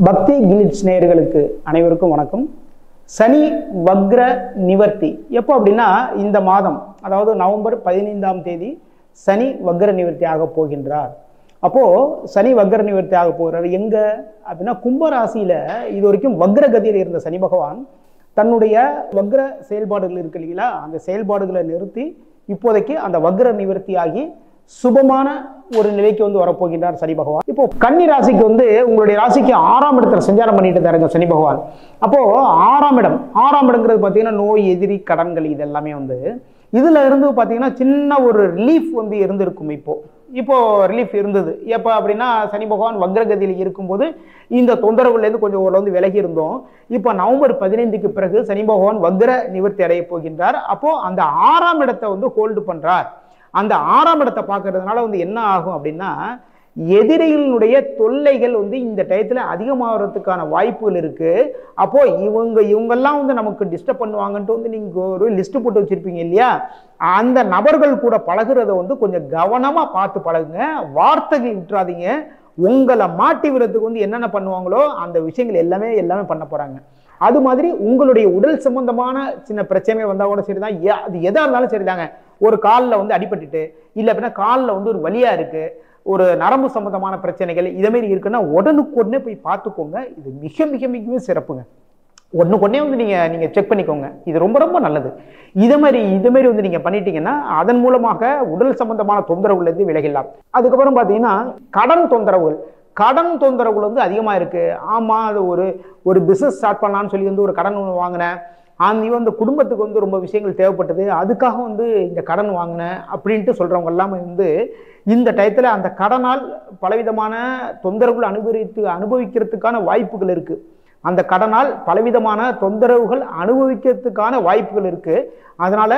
பக்தி கிளிட்ஸ் நேயர்களுக்கு அனைவருக்கும் வணக்கம். சனி வக்ர நிவர்த்தி எப்போ அப்படின்னா இந்த மாதம், அதாவது நவம்பர் 15ஆம் தேதி சனி வக்ர நிவர்த்தி ஆக போகின்றார். அப்போ சனி வக்ர நிவர்த்தி ஆக போகிறார் எங்க அப்படின்னா கும்பராசியில இது வரைக்கும் வக்ர கதியில் இருந்த சனி பகவான் தன்னுடைய வக்ர செயல்பாடுகள் இருக்கு இல்லைங்களா, அந்த செயல்பாடுகளை நிறுத்தி இப்போதைக்கு அந்த வக்ர நிவர்த்தி ஆகி சுபமான ஒரு நிலைக்கு வரப்போகின்றார் சனி பகவான். இப்போ கன்னி ராசிக்கு உங்களுடைய ராசிக்கு 6ஆம் இடத்துல சஞ்சாரம் பண்ணிட்டு தாருங்க சனி பகவான். அப்போ 6ஆம் இடம்ங்கிறது பார்த்தீங்கன்னா நோய், எதிரி, கடன்கள் இது எல்லாமே இதுல இருந்து பார்த்தீங்கன்னா சின்ன ஒரு ரிலீஃப் இருந்திருக்கும். இப்போ ரிலீஃப் இருந்தது எப்போ அப்படின்னா சனி பகவான் வக்ரகதியில் இருக்கும்போது இந்த தொந்தரவுலேருந்து கொஞ்சம் ஓரளவு விலகி இருந்தோம். இப்போ நவம்பர் 15க்கு பிறகு சனி பகவான் வக்ர நிவர்த்தி அடைய போகின்றார். அப்போ அந்த 6ஆம் இடத்தை ஹோல்டு பண்றார். அந்த 6ஆம் இடத்தை பார்க்கறதுனால என்ன ஆகும் அப்படின்னா எதிரிகளுடைய தொல்லைகள் இந்த டயத்துல அதிகமாகிறதுக்கான வாய்ப்புகள் இருக்கு. அப்போ இவங்கெல்லாம் நமக்கு டிஸ்டர்ப் பண்ணுவாங்கன்ட்டு நீங்க ஒரு லிஸ்ட் போட்டு வச்சிருப்பீங்க இல்லையா, அந்த நபர்கள் கூட பழகுறத கொஞ்சம் கவனமா பார்த்து பழகுங்க. வார்த்தைகள் விட்டுறாதீங்க. உங்களை மாட்டி விடுறதுக்கு என்னென்ன பண்ணுவாங்களோ அந்த விஷயங்கள் எல்லாமே பண்ண போறாங்க. அது மாதிரி உங்களுடைய உடல் சம்பந்தமான சின்ன பிரச்சனை வந்தா கூட சரிதான், அது எதா இருந்தாலும் சரிதாங்க. ஒரு காலில் அடிபட்டுட்டு இல்லை அப்படின்னா காலில் ஒரு வலியா இருக்கு, ஒரு நரம்பு சம்பந்தமான பிரச்சனைகள் இதே மாதிரி இருக்குன்னா உடனுக்குடனே போய் பார்த்துக்கோங்க. இது மிக மிக மிகவே சிறப்புங்க. உடனுக்குடனே நீங்க செக் பண்ணிக்கோங்க. இது ரொம்ப ரொம்ப நல்லது. இதே மாதிரி நீங்க பண்ணிட்டீங்கன்னா அதன் மூலமாக உடல் சம்பந்தமான தொந்தரவுல இருந்து விலகலாம். அதுக்கப்புறம் பார்த்தீங்கன்னா கடன் தொந்தரவுகள் அதிகமா இருக்கு. ஆமா, அது ஒரு பிசினஸ் ஸ்டார்ட் பண்ணலாம்னு சொல்லி ஒரு கடன் வாங்கினேன், அந்த குடும்பத்துக்கு ரொம்ப விஷயங்கள் தேவைப்பட்டது, அதுக்காக இந்த கடன் வாங்கினேன் அப்படின்ட்டு சொல்றவங்க எல்லாமே இந்த டயத்துல அந்த கடனால் பலவிதமான தொந்தரவுகள் அனுபவிக்கிறதுக்கான வாய்ப்புகள் இருக்கு. அந்த கடனால் பலவிதமான தொந்தரவுகள் அனுபவிக்கிறதுக்கான வாய்ப்புகள் இருக்கு. அதனால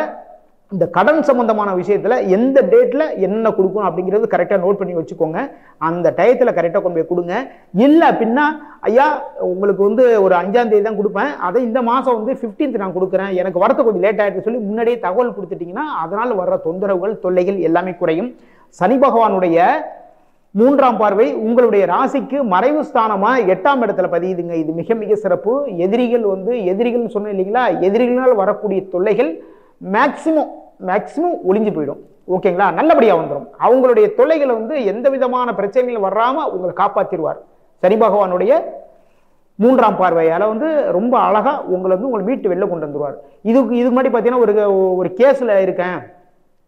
இந்த கடன் சம்பந்தமான விஷயத்துல எந்த டேட்ல என்ன கொடுக்கணும் அப்படிங்கிறது கரெக்டா நோட் பண்ணி வச்சுக்கோங்க. அந்த டயத்துல கரெக்டா கொண்டு போய் கொடுங்க. இல்ல அப்படின்னா ஐயா உங்களுக்கு ஒரு 5ஆம் தேதி தான் கொடுப்பேன், அதை இந்த மாசம் 15th நான் கொடுக்குறேன், எனக்கு வரது கொஞ்சம் லேட் ஆயிடுச்சு சொல்லி முன்னாடியே தகவல் கொடுத்துட்டீங்கன்னா அதனால வர்ற தொந்தரவுகள் தொல்லைகள் எல்லாமே குறையும். சனி பகவானுடைய 3ஆம் பார்வை உங்களுடைய ராசிக்கு மறைவு ஸ்தானமா 8ஆம் இடத்துல பதியுதுங்க. இது மிக மிக சிறப்பு. எதிரிகள் சொன்ன இல்லைங்களா, எதிரிகளால் வரக்கூடிய தொல்லைகள் மேக்சிமம் ஒளிஞ்சு போயிடும். ஓகேங்களா, நல்லபடியா வந்துடும். அவங்களுடைய தொல்லைகளை எந்த விதமான பிரச்சனைகள் வராம உங்களை காப்பாத்திடுவார். சனி பகவானுடைய 3ஆம் பார்வையால ரொம்ப அழகா உங்களை வீட்டு வெளில கொண்டு வந்துருவார். இதுக்கு முன்னாடி பார்த்தீங்கன்னா ஒரு கேஸ்ல இருக்கேன்,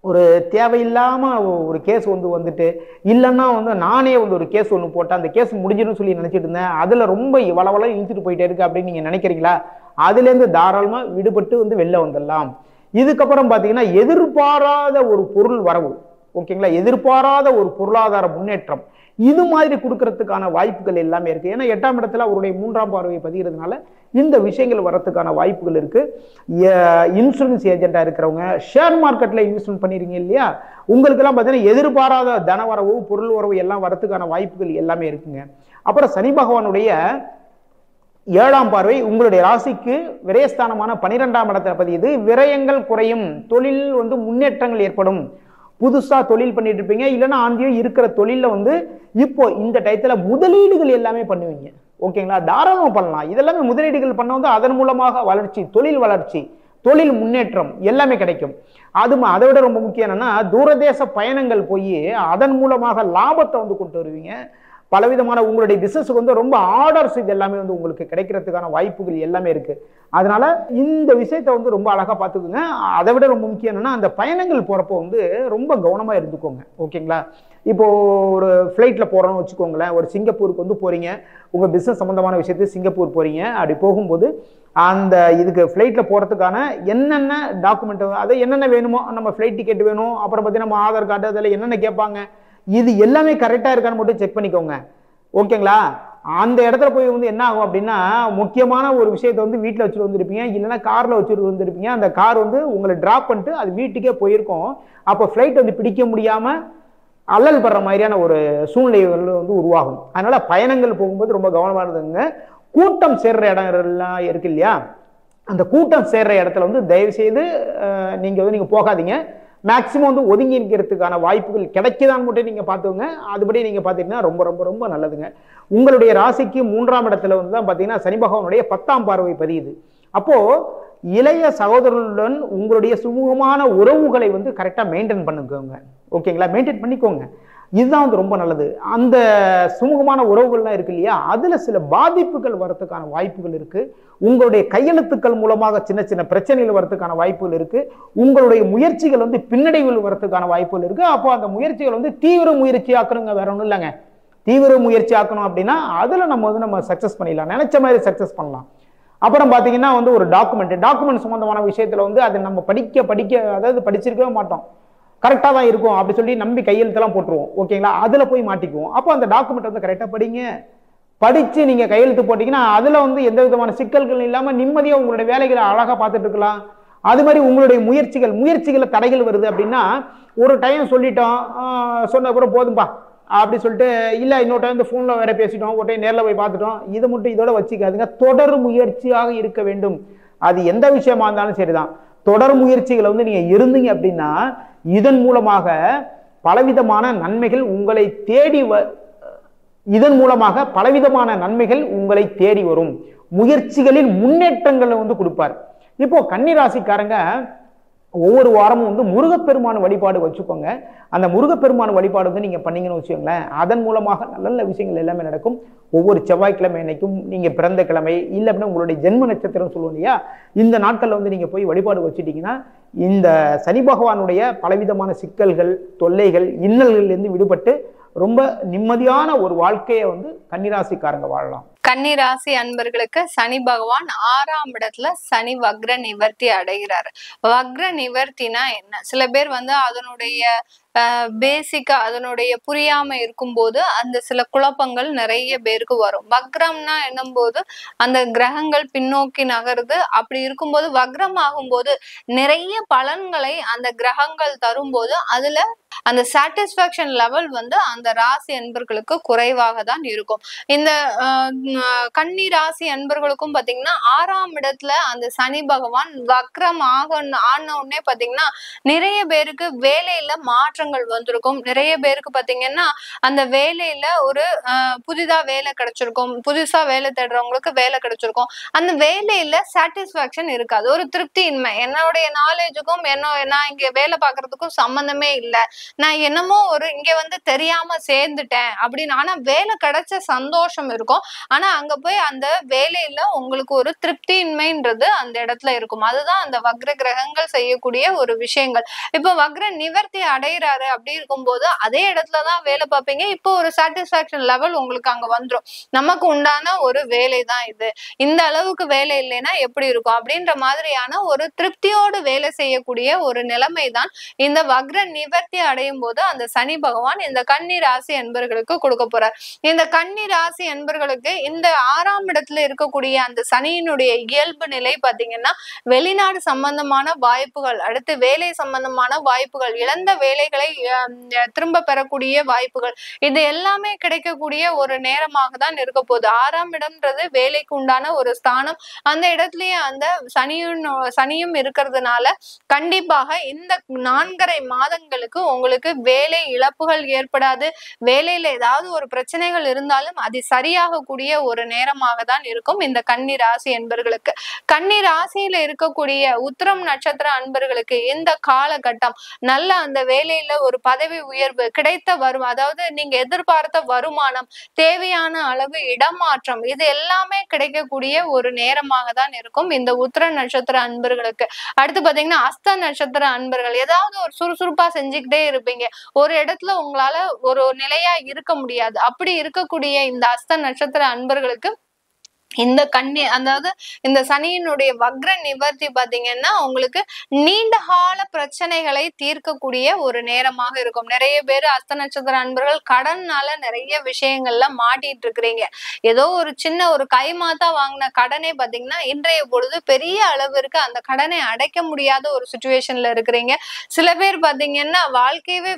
ஒரு தேவையில்லாம ஒரு கேஸ் வந்துட்டு இல்லைன்னா நானே ஒரு கேஸ் ஒன்று போட்டேன், அந்த கேஸ் முடிஞ்சிடும் சொல்லி நினைச்சிட்டு இருந்தேன், அதுல ரொம்ப வளவள இழுத்துட்டு போயிட்டே இருக்கு அப்படின்னு நீங்க நினைக்கிறீங்களா, அதுல இருந்து தாராளமா விடுபட்டு வெளில வந்துடலாம். இதுக்கப்புறம் பாத்தீங்கன்னா எதிர்பாராத ஒரு பொருள் வரவு, ஓகேங்களா, எதிர்பாராத ஒரு பொருளாதார முன்னேற்றம், இது மாதிரி கொடுக்கறதுக்கான வாய்ப்புகள் எல்லாமே இருக்கு. ஏன்னா 8ஆம் இடத்துல அவருடைய 3ஆம் பார்வையை பதிகிறதுனால இந்த விஷயங்கள் வரதுக்கான வாய்ப்புகள் இருக்கு. இன்சூரன்ஸ் ஏஜென்டா இருக்கிறவங்க, ஷேர் மார்க்கெட்ல இன்வெஸ்ட்மெண்ட் பண்ணிருக்கீங்க இல்லையா, உங்களுக்கு எல்லாம் பாத்தீங்கன்னா எதிர்பாராத தன வரவு, பொருள் வரவு எல்லாம் வரதுக்கான வாய்ப்புகள் எல்லாமே இருக்குங்க. அப்புறம் சனி பகவானுடைய 7ஆம் பார்வை உங்களுடைய ராசிக்கு விரயஸ்தானமான 12ஆம் இடத்துல பதியுது. விரயங்கள் குறையும், தொழில் முன்னேற்றங்கள் ஏற்படும். புதுசா தொழில் பண்ணிட்டு இருப்பீங்க, இல்லைன்னா ஆந்தியோ இருக்கிற தொழில இப்போ இந்த டயத்துல முதலீடுகள் எல்லாமே பண்ணுவீங்க. ஓகேங்களா, தாராளமா பண்ணலாம். இதெல்லாமே முதலீடுகள் பண்ண அதன் மூலமாக வளர்ச்சி, தொழில் முன்னேற்றம் எல்லாமே கிடைக்கும். அதை விட ரொம்ப முக்கியம் என்னன்னா தூரதேச பயணங்கள் போய் அதன் மூலமாக லாபத்தை கொண்டு வருவீங்க. பலவிதமான உங்களுடைய பிசினஸுக்கு ரொம்ப ஆர்டர்ஸ் இது எல்லாமே உங்களுக்கு கிடைக்கிறதுக்கான வாய்ப்புகள் எல்லாமே இருக்கு. அதனால இந்த விஷயத்த ரொம்ப அழகா பார்த்துக்குங்க. அதை விட ரொம்ப முக்கியம் என்னன்னா அந்த பயணங்கள் போறப்போ ரொம்ப கவனமா இருந்துக்கோங்க. ஓகேங்களா, இப்போ ஒரு ஃபிளைட்ல போறோம்னு வச்சுக்கோங்களேன், ஒரு சிங்கப்பூருக்கு போறீங்க, உங்க பிசினஸ் சம்பந்தமான விஷயத்துக்கு சிங்கப்பூர் போறீங்க. அப்படி போகும்போது அந்த இதுக்கு ஃபிளைட்ல போறதுக்கான என்னென்ன டாக்குமெண்ட், அதை என்னென்ன வேணுமோ, நம்ம ஃபிளைட் டிக்கெட் வேணும், அப்புறம் பார்த்தீங்கன்னா நம்ம ஆதார் கார்டு, அதில் என்னென்ன கேட்பாங்க, இது எல்லாமே கரெக்டா இருக்கான்னு மட்டும் செக் பண்ணிக்கோங்க. ஓகேங்களா, அந்த இடத்துல போய் என்ன ஆகும் அப்படின்னா முக்கியமான ஒரு விஷயத்த வீட்டில் வச்சுட்டு வந்திருப்பீங்க, இல்லைன்னா கார்ல வச்சுட்டு வந்திருப்பீங்க. அந்த கார் உங்களை டிராப் பண்ணிட்டு அது வீட்டுக்கே போயிருக்கும். அப்போ ஃபிளைட் பிடிக்க முடியாம அல்லல் படுற மாதிரியான ஒரு சூழ்நிலைகள் உருவாகும். அதனால பயணங்கள் போகும்போது ரொம்ப கவனமா இருந்துங்க. கூட்டம் சேர்ற இடங்கள்லாம் இருக்கு இல்லையா, அந்த கூட்டம் சேர்ற இடத்துல தயவு செய்து நீங்க போகாதீங்க. மேக்சிமம் வந்து ஒதுங்கி இருக்கிறதுக்கான வாய்ப்புகள் கிடைக்குதான்னு மட்டும் நீங்க பார்த்துக்கோங்க. அதுபடி நீங்க பார்த்துட்டீங்கன்னா ரொம்ப ரொம்ப ரொம்ப நல்லதுங்க. உங்களுடைய ராசிக்கு 3ஆம் இடத்துல வந்து தான் பார்த்தீங்கன்னா சனி பகவானுடைய 10ஆம் பார்வை பதியுது. அப்போ இளைய சகோதரர்களுடன் உங்களுடைய சுமூகமான உறவுகளை வந்து கரெக்டாக மெயின்டைன் பண்ணுங்க. ஓகேங்களா? மெயின்டைன் பண்ணிக்கோங்க. இதுதான் வந்து ரொம்ப நல்லது. அந்த சுமூகமான உறவுகள்லாம் இருக்கு இல்லையா, அதுல சில பாதிப்புகள் வரதுக்கான வாய்ப்புகள் இருக்கு. உங்களுடைய கையெழுத்துக்கள் மூலமாக சின்ன சின்ன பிரச்சனைகள் வரதுக்கான வாய்ப்புகள் இருக்கு. உங்களுடைய முயற்சிகள் வந்து பின்னடைவில் வரதுக்கான வாய்ப்புகள் இருக்கு. அப்போ அந்த முயற்சிகள் வந்து தீவிர முயற்சி ஆக்கணுங்க, வேற ஒன்றும் இல்லைங்க. தீவிர முயற்சி ஆக்கணும் அப்படின்னா அதுல நம்ம சக்சஸ் பண்ணிடலாம், நினைச்ச மாதிரி சக்சஸ் பண்ணலாம். அப்புறம் பாத்தீங்கன்னா வந்து ஒரு டாக்குமெண்ட் சம்பந்தமான விஷயத்துல வந்து அதை நம்ம படிக்க அதாவது படிச்சிருக்கவே மாட்டோம், கரெக்டாக தான் இருக்கும் அப்படி சொல்லி நம்பி கையெழுத்தெல்லாம் போட்டுருவோம். ஓகேங்களா? அதில் போய் மாட்டிக்குவோம். அப்போ அந்த டாக்குமெண்ட் வந்து கரெக்டாக படிங்க. படித்து நீங்கள் கையெழுத்து போட்டிங்கன்னா அதில் வந்து எந்த விதமான சிக்கல்கள் இல்லாமல் நிம்மதியாக உங்களுடைய வேலைகளை அழகாக பார்த்துட்டு இருக்கலாம். அது மாதிரி உங்களுடைய முயற்சிகளை தடைகள் வருது அப்படின்னா ஒரு டைம் சொல்லிட்டோம், சொன்ன அப்புறம் போதும்பா அப்படி சொல்லிட்டு இல்லை இன்னொரு டைம் இந்த ஃபோனில் வேற பேசிட்டோம், ஒரு டைம் நேரில் போய் பார்த்துட்டோம், இதை மட்டும் இதோட வச்சுக்காதுங்க. தொடர் முயற்சியாக இருக்க வேண்டும். அது எந்த விஷயமா இருந்தாலும் சரிதான். தொடர் முயற்சிகளை வந்து நீங்க இருந்தீங்க அப்படின்னா இதன் மூலமாக பலவிதமான நன்மைகள் உங்களை தேடி வரும். முயற்சிகளில் முன்னேற்றங்களை வந்து கொடுப்பார். இப்போ கன்னிராசிக்காரங்க ஒவ்வொரு வாரமும் வந்து முருகப்பெருமான் வழிபாடு வச்சுக்கோங்க. அந்த முருகப்பெருமான் வழிபாடு வந்து நீங்க பண்ணீங்கன்னு வச்சுக்கோங்களேன், அதன் மூலமாக நல்ல நல்ல விஷயங்கள் எல்லாமே நடக்கும். ஒவ்வொரு செவ்வாய்க்கிழமை அன்னைக்கும் நீங்க பிறந்த கிழமை இல்லை அப்படின்னா உங்களுடைய ஜென்ம நட்சத்திரம் சொல்லுவோம் இல்லையா, இந்த நாட்கள்ல வந்து நீங்க போய் வழிபாடு வச்சுட்டீங்கன்னா இந்த சனி பகவானுடைய பலவிதமான சிக்கல்கள், தொல்லைகள், இன்னல்களிலிருந்து விடுபட்டு ரொம்ப நிம்மதியான ஒரு வாழ்க்கையை வந்து கன்னிராசிக்காரங்க வாழலாம். கன்னிராசி அன்பர்களுக்கு சனி பகவான் 6ஆம் இடத்துல சனி வக்ர நிவர்த்தி அடைகிறார். வக்ர நிவர்த்தினா என்ன? சில பேர் வந்து அதனுடைய பேசிக்கா அதனுடைய புரியாம இருக்கும்போது அந்த சில குழப்பங்கள் நிறைய பேருக்கு வரும். வக்ரம்னா என்னும்போது அந்த கிரகங்கள் பின்னோக்கி நகருது. அப்படி இருக்கும்போது வக்ரம் ஆகும்போது நிறைய பலன்களை அந்த கிரகங்கள் தரும்போது அதுல அந்த சாட்டிஸ்பாக்சன் லெவல் வந்து அந்த ராசி அன்பர்களுக்கு குறைவாக தான் இருக்கும். இந்த கன்னி ராசி அன்பர்களுக்கும் பாத்தீங்கன்னா 6ஆம் இடத்துல அந்த சனி பகவான் வக்ரம் ஆன உடனே பாத்தீங்கன்னா நிறைய பேருக்கு வேலையில மாற்றங்கள் வந்திருக்கும். நிறைய பேருக்கு பாத்தீங்கன்னா அந்த வேலையில ஒரு புதிதா வேலை கிடைச்சிருக்கும். புதுசா வேலை தேடுறவங்களுக்கு வேலை கிடைச்சிருக்கும். அந்த வேலையில சாட்டிஸ்பாக்சன் இருக்காது, ஒரு திருப்தியின்மை. என்னுடைய நாலேஜுக்கும் நான் இங்க வேலை பார்க்கறதுக்கும் சம்பந்தமே இல்லை, நான் என்னமோ ஒரு இங்க வந்து தெரியாம சேர்ந்துட்டேன் அப்படின்னு. ஆனா வேலை கிடைச்ச சந்தோஷம் இருக்கும். ஆனா அங்க போய் அந்த வேலையில உங்களுக்கு ஒரு திருப்தியின்மைன்றது அந்த இடத்துல இருக்கும். அதுதான் அந்த வக்ர கிரகங்கள் செய்யக்கூடிய ஒரு விஷயங்கள். இப்ப வக்ர நிவர்த்தி அடைகிறாரு அப்படி இருக்கும்போது அதே இடத்துலதான் வேலை பார்ப்பீங்க. இப்போ ஒரு சாட்டிஸ்பாக்சன் லெவல் உங்களுக்கு அங்க வந்துடும். நமக்கு உண்டான ஒரு வேலை தான் இது, இந்த அளவுக்கு வேலை இல்லைன்னா எப்படி இருக்கும் அப்படின்ற மாதிரியான ஒரு திருப்தியோடு வேலை செய்யக்கூடிய ஒரு நிலைமை தான் இந்த வக்ர நிவர்த்தி அடையும் போது அந்த சனி பகவான் இந்த கன்னி ராசி என்பர்களுக்கு கொடுக்க போறார். இந்த கன்னி ராசி என்பர்களுக்கு இந்த 6ஆம் இடத்துல இருக்கக்கூடிய அந்த சனியினுடைய இயல்பு நிலை பாத்தீங்கன்னா வெளிநாடு சம்பந்தமான வாய்ப்புகள், அடுத்து வேலை சம்பந்தமான வாய்ப்புகள், இழந்த வேலைகளை திரும்ப பெறக்கூடிய வாய்ப்புகள், இது எல்லாமே கிடைக்கக்கூடிய ஒரு நேரமாக தான் இருக்க போகுது. 6ஆம் இடம்ன்றது வேலைக்கு உண்டான ஒரு ஸ்தானம். அந்த இடத்துலயே அந்த சனியும் இருக்கிறதுனால கண்டிப்பாக இந்த 4.5 மாதங்களுக்கு உங்களுக்கு வேலை இழப்புகள் ஏற்படாது. வேலையில ஏதாவது ஒரு பிரச்சனைகள் இருந்தாலும் அது சரியாகக்கூடிய ஒரு நேரமாக தான் இருக்கும் இந்த கன்னி ராசி என்பர்களுக்கு. கன்னி ராசியில இருக்கக்கூடிய உத்திரம் நட்சத்திர அன்பர்களுக்கு இந்த காலகட்டம் நல்ல அந்த வேலையில ஒரு பதவி உயர்வு கிடைத்த அதாவது நீங்க எதிர்பார்த்த வருமானம், தேவையான அளவு இடமாற்றம், இது எல்லாமே கிடைக்கக்கூடிய ஒரு நேரமாக தான் இருக்கும் இந்த உத்திர நட்சத்திர அன்பர்களுக்கு. அடுத்து பாத்தீங்கன்னா அஸ்த நட்சத்திர அன்பர்கள் ஏதாவது ஒரு சுறுசுறுப்பா செஞ்சுக்கிட்டே இருப்பீங்க. ஒரு இடத்துல உங்களால ஒரு நிலையா இருக்க முடியாது. அப்படி இருக்கக்கூடிய இந்த அஸ்த நட்சத்திர அன்பர்களுக்கு இந்த அதாவது இந்த சனியினுடைய வக்ர நிவர்த்தி பாத்தீங்கன்னா உங்களுக்கு நீண்ட கால பிரச்சனைகளை தீர்க்கக்கூடிய ஒரு நேரமாக இருக்கும். நிறைய பேர் அஸ்த நட்சத்திர அன்பர்கள் கடன்னால நிறைய விஷயங்கள்ல மாட்டிட்டு இருக்கிறீங்க. ஏதோ ஒரு சின்ன ஒரு கைமாத்தா வாங்கின கடனே பாத்தீங்கன்னா இன்றைய பொழுது பெரிய அளவிற்கு அந்த கடனை அடைக்க முடியாத ஒரு சுச்சுவேஷன்ல இருக்கிறீங்க. சில பேர் பாத்தீங்கன்னா வாழ்க்கையவே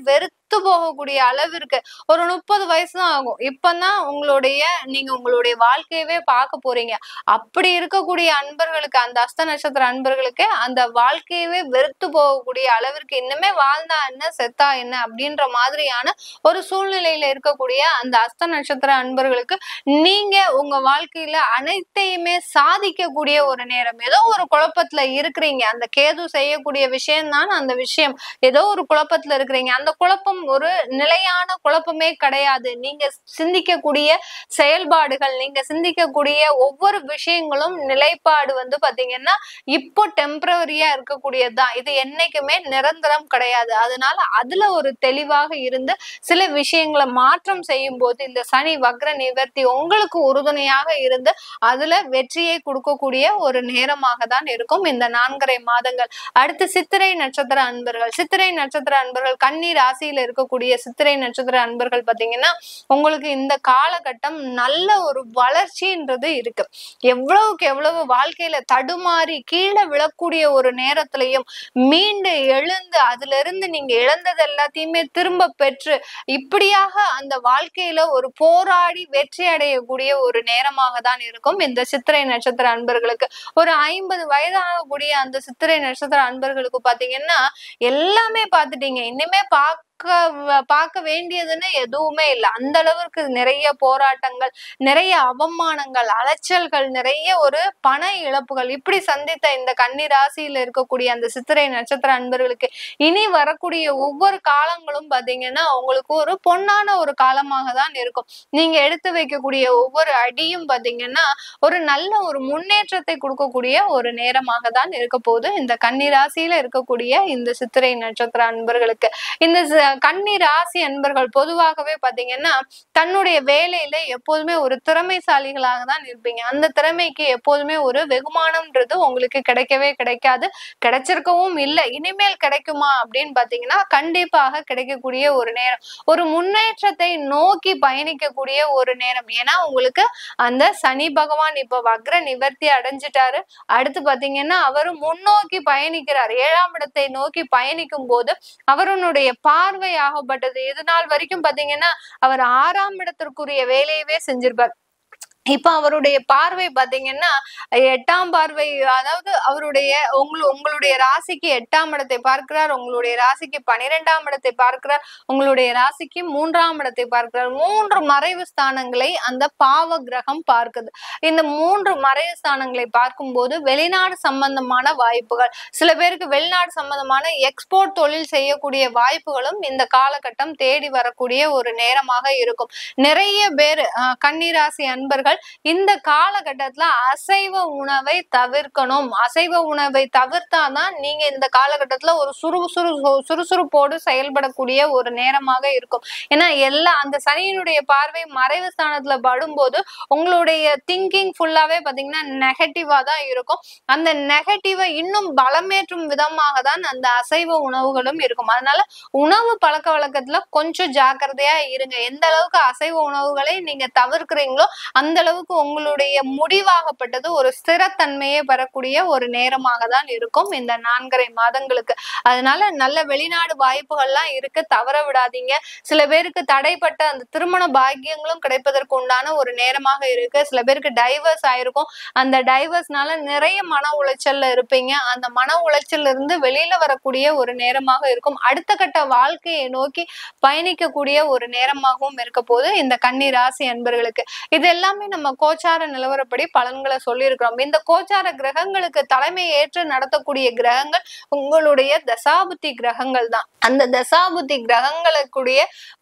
வெறுத்து போகக்கூடிய அளவிற்கு ஒரு 30 வயசு தான் ஆகும். இப்பதான் நீங்க உங்களுடைய வாழ்க்கையவே பார்க்க போறீங்க. அப்படி இருக்கக்கூடிய அன்பர்களுக்கு, அந்த அஸ்த நட்சத்திர அன்பர்களுக்கு அந்த வாழ்க்கையவே வெறுத்து போகக்கூடிய அளவிற்கு இன்னுமே வாழ்ந்தா என்ன செத்தா என்ன அப்படின்ற மாதிரியான ஒரு சூழ்நிலையில இருக்கக்கூடிய அந்த அஸ்த நட்சத்திர அன்பர்களுக்கு நீங்க உங்க வாழ்க்கையில அனைத்தையுமே சாதிக்கக்கூடிய ஒரு நேரம். ஏதோ ஒரு குழப்பத்துல இருக்கிறீங்க. அந்த கேது செய்யக்கூடிய விஷயம் தான் அந்த விஷயம். ஏதோ ஒரு குழப்பத்துல இருக்கிறீங்க. அந்த குழப்பம் ஒரு நிலையான குழப்பமே கிடையாது. நீங்க சிந்திக்கக்கூடிய செயல்பாடுகள், நீங்க சிந்திக்கக்கூடிய ஒவ்வொரு விஷயங்களும் நிலைப்பாடு பாத்தீங்கன்னா இப்போ டெம்பரவரியா இருக்கக்கூடியதுதான். இது என்னைக்குமே நிரந்தரம் கிடையாது. அதனால அதுல ஒரு தெளிவாக இருந்து சில விஷயங்களை மாற்றம் செய்யும் போது இந்த சனி வக்ர நிவர்த்தி உங்களுக்கு உறுதுணையாக இருந்து அதுல வெற்றியை கொடுக்கக்கூடிய ஒரு நேரமாக தான் இருக்கும் இந்த 4.5 மாதங்கள். அடுத்து சித்திரை நட்சத்திர அன்பர்கள். சித்திரை நட்சத்திர அன்பர்கள், கன்னி ராசியில இருக்கக்கூடிய சித்திரை நட்சத்திர அன்பர்கள் பாத்தீங்கன்னா உங்களுக்கு இந்த காலகட்டம் நல்ல ஒரு வளர்ச்சின்றது இருக்கு. எவ்வளவுக்கு எவ்வளவு வாழ்க்கையில தடுமாறி கீழே விழக்கூடிய ஒரு நேரத்திலையும் மீண்டு எழுந்து அதுல இருந்து நீங்க இழந்தது எல்லாத்தையுமே திரும்ப பெற்று இப்படியாக அந்த வாழ்க்கையில ஒரு போராடி வெற்றி அடையக்கூடிய ஒரு நேரமாக தான் இருக்கும் இந்த சித்திரை நட்சத்திர அன்பர்களுக்கு. ஒரு 50 வயதாகக்கூடிய அந்த சித்திரை நட்சத்திர அன்பர்களுக்கு பாத்தீங்கன்னா எல்லாமே பார்த்துட்டீங்க. இனிமே பார்க்க வேண்டியதுன்னு எதுவுமே இல்லை. அந்த அளவுக்கு நிறைய போராட்டங்கள், நிறைய அவமானங்கள், அலைச்சல்கள், நிறைய ஒரு பண இழப்புகள் இப்படி சந்தித்த இந்த கன்னி ராசியில இருக்கக்கூடிய அந்த சித்திரை நட்சத்திர அன்பர்களுக்கு இனி வரக்கூடிய ஒவ்வொரு காலங்களும் பாத்தீங்கன்னா உங்களுக்கு ஒரு பொன்னான ஒரு காலமாக தான் இருக்கும். நீங்க எடுத்து வைக்கக்கூடிய ஒவ்வொரு அடியும் பாத்தீங்கன்னா ஒரு நல்ல ஒரு முன்னேற்றத்தை கொடுக்கக்கூடிய ஒரு நேரமாக தான் இருக்க போகுது இந்த கன்னி ராசியில இருக்கக்கூடிய இந்த சித்திரை நட்சத்திர அன்பர்களுக்கு. இந்த கன்னி ராசி அன்பர்கள் பொதுவாகவே பாத்தீங்கன்னா தன்னுடைய வேலையில எப்போதுமே ஒரு திறமைசாலிகளாக தான் இருப்பீங்க. அந்த திறமைக்கு எப்போதுமே ஒரு வெகுமானம்ன்றது உங்களுக்கு கிடைக்கவே கிடைக்காது. கிடைச்சிருக்கவும் இல்லை. இனிமேல் கிடைக்குமா அப்படின்னு பாத்தீங்கன்னா கண்டிப்பாக கிடைக்கக்கூடிய ஒரு நேரம். ஒரு முன்னேற்றத்தை நோக்கி பயணிக்கக்கூடிய ஒரு நேரம். ஏன்னா உங்களுக்கு அந்த சனி பகவான் இப்ப வக்ர நிவர்த்தி அடைஞ்சிட்டாரு. அடுத்து பாத்தீங்கன்னா அவரு முன்னோக்கி பயணிக்கிறார். 7ஆம் இடத்தை நோக்கி பயணிக்கும் போது அவருடைய பார்வையாகப்பட்டது இது நாள் வரைக்கும் பாத்தீங்கன்னா அவர் 6ஆம் இடத்திற்குரிய வேலையவே செஞ்சிருப்பார். இப்ப அவருடைய பார்வை பாத்தீங்கன்னா 8ஆம் பார்வை, அதாவது அவருடைய உங்களுடைய ராசிக்கு 8ஆம் இடத்தை பார்க்கிறார், உங்களுடைய ராசிக்கு 12ஆம் இடத்தை பார்க்கிறார், உங்களுடைய ராசிக்கு 3ஆம் இடத்தை பார்க்கிறார். 3 மறைவு ஸ்தானங்களை அந்த பாவ கிரகம் பார்க்குது. இந்த 3 மறைவு ஸ்தானங்களை பார்க்கும்போது வெளிநாடு சம்பந்தமான வாய்ப்புகள், சில பேருக்கு வெளிநாடு சம்பந்தமான எக்ஸ்போர்ட் தொழில் செய்யக்கூடிய வாய்ப்புகளும் இந்த காலகட்டம் தேடி வரக்கூடிய ஒரு நேரமாக இருக்கும். நிறைய பேர் கன்னிராசி அன்பர்கள் இந்த காலகட்டத்துல அசைவ உணவை தவிர்க்கணும். அசைவ உணவை தவிர்த்தாதான் நீங்க இந்த காலகட்டத்துல ஒரு சுறுசுறுப்போடு செயல்படக்கூடிய ஒரு நேரமாக இருக்கும். ஏன்னா அந்த சனியினுடைய பார்வை மறைவு ஸ்தானத்துல படும்போது உங்களுடைய திங்கிங் ஃபுல்லாவே பாத்தீங்கன்னா நெகட்டிவா தான் இருக்கும். அந்த நெகட்டிவை இன்னும் பலமேற்றும் விதமாக தான் அந்த அசைவ உணவுகளும் இருக்கும். அதனால உணவு பழக்க வழக்கத்துல கொஞ்சம் ஜாக்கிரதையா இருங்க. எந்த அளவுக்கு அசைவ உணவுகளை நீங்க தவிர்க்கிறீங்களோ அந்த அளவுக்கு உங்களுடைய முடிவாகப்பட்டது ஒரு ஸ்திரத்தன்மையை பெறக்கூடிய ஒரு நேரமாக தான் இருக்கும் இந்த 4.5 மாதங்களுக்கு. அதனால நல்ல வெளிநாடு வாய்ப்புகள்லாம் இருக்கு, தவற விடாதீங்க. சில பேருக்கு தடைப்பட்ட அந்த திருமண பாக்கியங்களும் கிடைப்பதற்கு உண்டான ஒரு நேரமாக இருக்கு. சில பேருக்கு டைவர்ஸ் ஆயிருக்கும். அந்த டைவர்ஸ்னால நிறைய மன உளைச்சல்ல இருப்பீங்க. அந்த மன உளைச்சல்ல இருந்து வெளியில வரக்கூடிய ஒரு நேரமாக இருக்கும். அடுத்த கட்ட வாழ்க்கையை நோக்கி பயணிக்கக்கூடிய ஒரு நேரமாகவும் இருக்க போது இந்த கன்னி ராசி அன்பர்களுக்கு. இது எல்லாமே நம்ம கோச்சார நிலவரப்படி பலன்களை சொல்லி இருக்கிறோம். இந்த கோச்சார கிரகங்களுக்கு தலைமை ஏற்று நடத்தக்கூடிய கிரகங்கள் உங்களுடைய தசாபுத்தி கிரகங்கள் தான். அந்த தசாபுத்தி கிரகங்களுக்குடைய